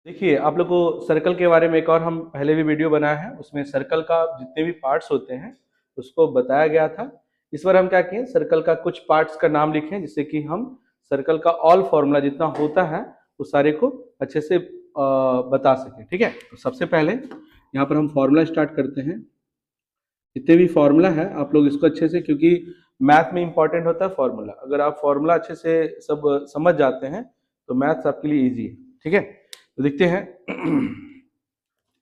देखिए, आप लोग को सर्कल के बारे में एक और हम पहले भी वीडियो बनाया है, उसमें सर्कल का जितने भी पार्ट्स होते हैं, उसको बताया गया था। इस बार हम क्या किए, सर्कल का कुछ पार्ट्स का नाम लिखें, जिससे कि हम सर्कल का ऑल फॉर्मूला जितना होता है, उस सारे को अच्छे से बता सकें। ठीक है, तो सबसे पहले यहाँ पर हम फॉर्मूला स्टार्ट करते हैं। जितने भी फॉर्मूला है आप लोग इसको अच्छे से, क्योंकि मैथ में इंपॉर्टेंट होता है फॉर्मूला। अगर आप फॉर्मूला अच्छे से सब समझ जाते हैं तो मैथ्स आपके लिए इजी है। ठीक है, तो देखते हैं।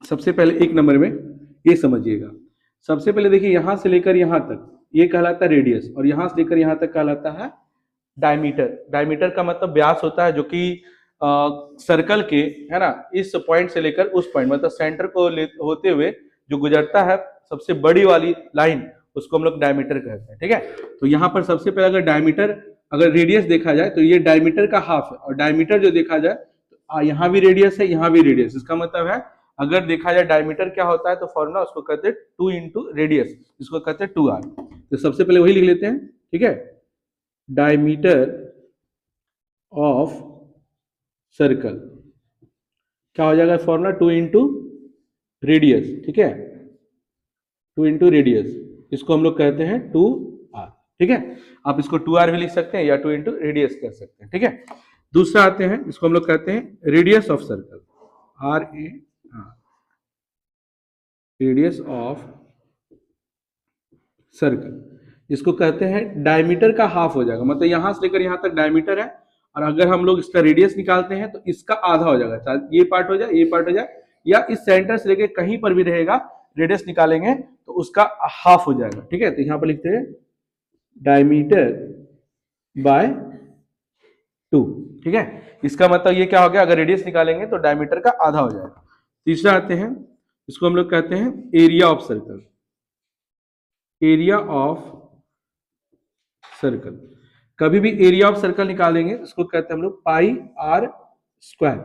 सबसे पहले एक नंबर में ये समझिएगा। सबसे पहले देखिए, यहां से लेकर यहां तक ये कहलाता है रेडियस, और यहां से लेकर यहां तक कहलाता है डायमीटर। डायमीटर का मतलब व्यास होता है, जो कि सर्कल के, है ना, इस पॉइंट से लेकर उस पॉइंट, मतलब सेंटर को होते हुए जो गुजरता है सबसे बड़ी वाली लाइन, उसको हम लोग डायमीटर कहते हैं। ठीक है, तो यहाँ पर सबसे पहले अगर डायमीटर, अगर रेडियस देखा जाए तो ये डायमीटर का हाफ है, और डायमीटर जो देखा जाए तो यहाँ भी रेडियस है, यहाँ भी रेडियस। इसका मतलब है अगर देखा जाए डायमीटर क्या होता है तो फॉर्मूला उसको कहते हैं 2 इंटू रेडियस, इसको कहते हैं 2r। तो सबसे पहले वही लिख लेते हैं। ठीक है, डायमीटर ऑफ सर्कल क्या हो जाएगा फॉर्मूला, 2 इंटू रेडियस। ठीक है, 2 इंटू रेडियस, इसको हम लोग कहते हैं 2r। ठीक है, आप इसको 2r भी लिख सकते हैं या 2 इंटू रेडियस कह सकते हैं। ठीक है, दूसरा आते हैं, इसको हम लोग कहते हैं radius of circle, RAR, radius of circle. इसको कहते हैं डायमीटर का हाफ हो जाएगा, मतलब यहां से लेकर यहां तक डायमीटर है, और अगर हम लोग इसका रेडियस निकालते हैं तो इसका आधा हो जाएगा। चाहे ये पार्ट हो जाए, ये पार्ट हो जाए, या इस सेंटर से लेकर कहीं पर भी रहेगा, रेडियस निकालेंगे तो उसका हाफ हो जाएगा। ठीक है, तो यहां पर लिखते हैं डायमीटर बाय 2। ठीक है, इसका मतलब ये क्या हो गया, अगर रेडियस निकालेंगे तो डायमीटर का आधा हो जाएगा। तीसरा आते हैं, इसको हम लोग कहते हैं area of circle, area of circle. कभी भी एरिया ऑफ सर्कल निकालेंगे इसको कहते हैं हम लोग पाई आर स्क्वायर,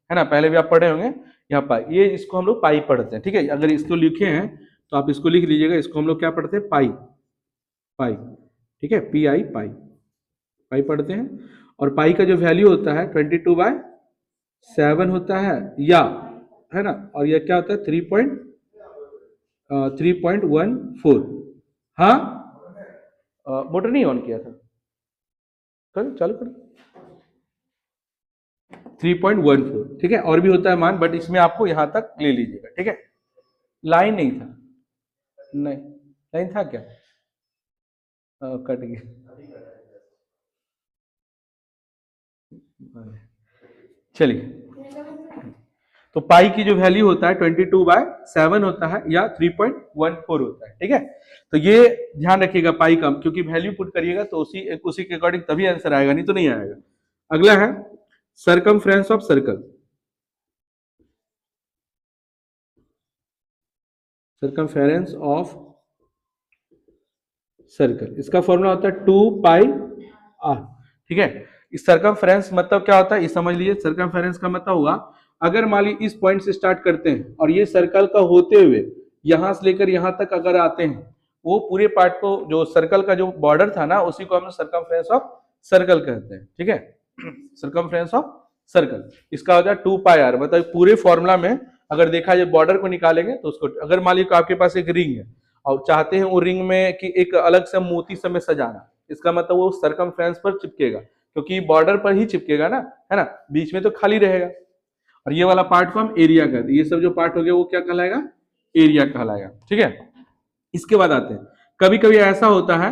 है ना, पहले भी आप पढ़े होंगे यहाँ पाई, ये इसको हम लोग पाई पढ़ते हैं। ठीक है, अगर इसको लिखे हैं तो आप इसको लिख लीजिएगा, इसको हम लोग क्या पढ़ते हैं, पाई, पाई। ठीक है, PI, पाई, पाई पढ़ते हैं। और पाई का जो वैल्यू होता है 22/7 होता है, या, है ना, और यह क्या होता है 3.14। हाँ, मोटर नहीं ऑन किया था, कर चालू कर, 3.14। ठीक है, और भी होता है मान, बट इसमें आपको यहां तक ले लीजिएगा। ठीक है, लाइन नहीं था, नहीं लाइन था क्या, कट गया, चलिए। तो पाई की जो वैल्यू होता है 22/7 होता है, या 3.14 होता है। ठीक है, तो ये ध्यान रखिएगा पाई का, क्योंकि वैल्यू पुट करिएगा तो उसी के अकॉर्डिंग तभी आंसर आएगा, नहीं तो नहीं आएगा। अगला है circumference of circle, circumference of circle, इसका फॉर्मूला होता है 2πr। ठीक है, इस सर्कमफेरेंस मतलब क्या होता है ये समझ लीजिए। सर्कमफेरेंस का मतलब हुआ, अगर मान ली इस पॉइंट से स्टार्ट करते हैं और ये सर्कल का होते हुए यहां से लेकर यहां तक अगर आते हैं, वो पूरे पार्ट को, जो सर्कल का जो बॉर्डर था ना, उसी को हम सर्कमफेरेंस ऑफ सर्कल कहते हैं। ठीक है, सर्कमफेरेंस ऑफ सर्कल, इसका होता है 2πr। मतलब पूरे फॉर्मूला में अगर देखा जाए बॉर्डर को निकालेंगे तो उसको, अगर मान लीजिए आपके पास एक रिंग है और चाहते हैं वो रिंग में कि एक अलग से मोती सब में सजाना, इसका मतलब वो सर्कमफ्रेंस पर चिपकेगा, क्योंकि बॉर्डर पर ही चिपकेगा ना, है ना, बीच में तो खाली रहेगा। और ये वाला पार्ट को हम एरिया कहते हैं, ये सब जो पार्ट हो गया वो क्या कहलाएगा, एरिया कहलाएगा। ठीक है, इसके बाद आते हैं, कभी कभी ऐसा होता है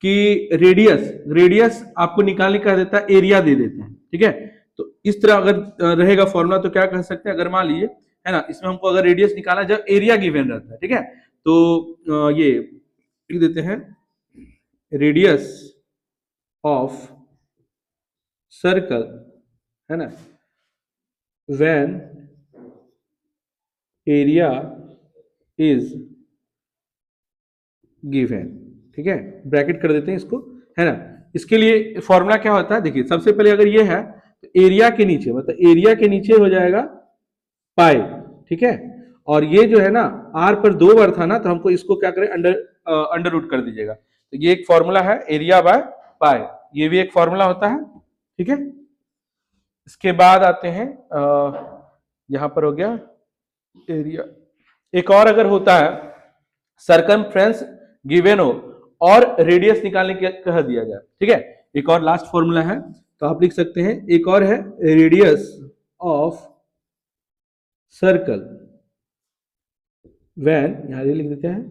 कि रेडियस रेडियस आपको निकालने का देता है, एरिया दे देते हैं। ठीक है, तो इस तरह अगर रहेगा फॉर्मूला तो क्या कह सकते हैं, अगर मान लीजिए, है ना, इसमें हमको अगर रेडियस निकालना जब एरिया गिवन रहता है, ठीक है, तो ये लिख देते हैं रेडियस ऑफ सर्कल, है ना, व्हेन एरिया इज गिवन। ठीक है, ब्रैकेट कर देते हैं इसको, है ना। इसके लिए फॉर्मूला क्या होता है, देखिए सबसे पहले अगर ये है तो एरिया के नीचे, मतलब एरिया के नीचे हो जाएगा पाई। ठीक है, और ये जो है ना आर पर 2 बार था ना, तो हमको इसको क्या करें, अंडर रूट कर दीजिएगा। तो ये एक फॉर्मूला है, एरिया बाय पाई, ये भी एक फॉर्मूला होता है। ठीक है, इसके बाद आते हैं यहां पर हो गया एरिया। एक और अगर होता है सरकमफ्रेंस गिवन हो और रेडियस निकालने के कह दिया जाए, ठीक है, एक और लास्ट फॉर्मूला है, तो आप लिख सकते हैं, एक और है रेडियस ऑफ सर्कल व्हेन, यहां लिख देते हैं,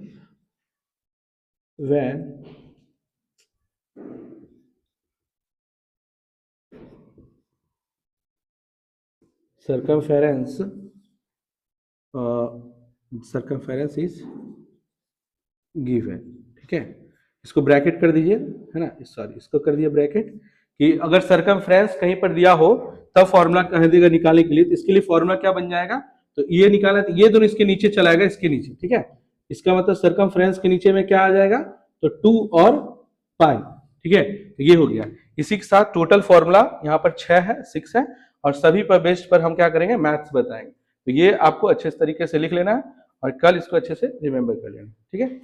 when circumference circumference is given, ठीक है, इसको ब्रैकेट कर दीजिए, है ना, सॉरी इसको कर दिया ब्रैकेट, कि अगर सरकमफ्रेंस कहीं पर दिया हो तब फॉर्मूला कह देगा निकालने के लिए, तो इसके लिए फॉर्मूला क्या बन जाएगा, तो ये निकाला, तो ये दोनों इसके नीचे चला जाएगा, इसके नीचे, ठीक है, इसका मतलब सरकमफ्रेंस के नीचे में क्या आ जाएगा, तो 2 और पाई, ठीक है, तो ये हो गया। इसी के साथ टोटल फॉर्मूला यहाँ पर 6 है, 6 है, और सभी पर बेस्ड पर हम क्या करेंगे, मैथ्स बताएंगे, तो ये आपको अच्छे तरीके से लिख लेना है और कल इसको अच्छे से रिमेंबर कर लेना, ठीक है।